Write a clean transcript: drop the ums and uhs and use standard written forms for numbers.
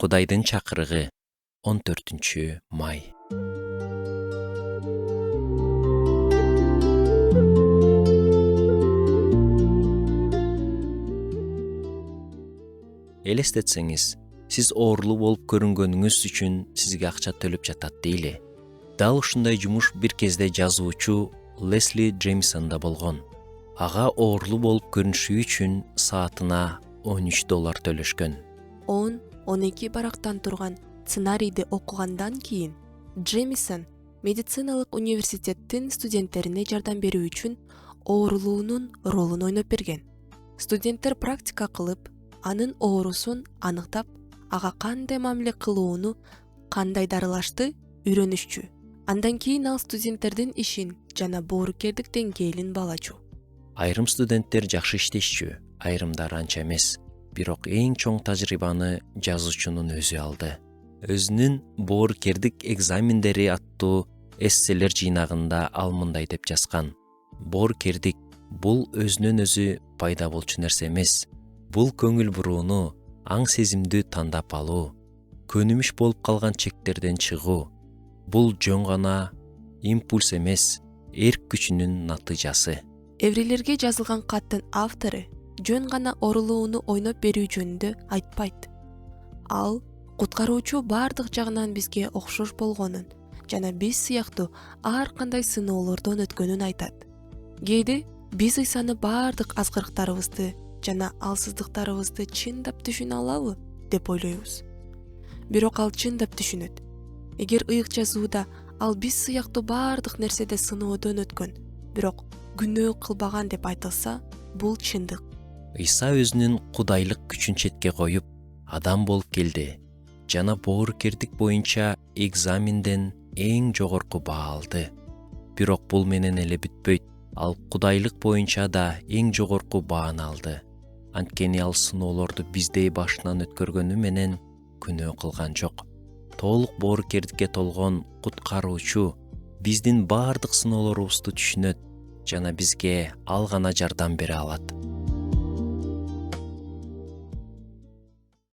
Кудайдын чакырыгы 14 май. Элестетсеңиз, сиз оорлуу болуп көрүнгөнүңүз үчүн сизге акча төлөп жатат дейли. Дал ушундай жумуш бир кезде жазуучу Лесли Джеймсонда болгон. Ага оорлуу болуп көрүнүшү үчүн саатына $13 төлөшкөн. 10-12 барактан турган сценарийди окугандан кийин Джеймсон медициналык университеттин студенттерине жардам берүү үчүн оорулуунун ролун ойноп берген. Студенттер практика кылып, анын оорусун аныктап, ага кандай мамиле кылууну, кандай дарылашты үйрөнүшчү. Андан кийин ал студенттердин ишин жана боорукердик деңгээлин баалачу. Айрым студенттер жакшы иштешчү, айрымдар анча эмес. Бирок эң чоң тажрыйбаны жазуучунун өзү алды. Өзүнүн боорукердик экзамендери аттуу эсселер жыйнагында ал мындай деп жазган. Боорукердик бул өзүнөн өзү пайда болчу нерсе эмес. Бул көңүл бурууну, аң сезимди тандап алуу, көнүмүш болуп калган чектерден чыгуу. Бул жөн гана импульс эмес, эрк күчүнүн натыйжасы. Еврейлерге жазылган каттын автору жөн гана оорулууну ойноп берүү жөнүндө айтпайт. Ал куткаруучу бардык жагынан бизге окшош болгонун жана биз сыяктуу ар кандай сыноолордон өткөнүн айтат. Кээде биз Ыйсаны бардык азгырыктарыбызды жана алсыздыктарыбызды чындап түшүнө алабы деп ойлойбуз. Бирок ал чындап түшүнөт. Эгер ыйык жазууда ал биз сыяктуу бардык нерседе сыноодон өткөн, бирок күнөө кылбаган деп айтылса, бул чындык. Ыйса өзүнүн кудайлык күчүн четке коюп, адам болуп келди жана боорукердик боюнча экзаменден эң жогорку баа алды. Бирок бул менен эле бүтпөйт. Ал кудайлык боюнча да эң жогорку бааны алды. Анткени ал сыноолорду биздей башынан өткөргөнү менен күнөө кылган жок. Толук боорукердикке толгон куткаруучу биздин бардык сыноолорубузду түшүнөт жана бизге ал гана жардам бере алат.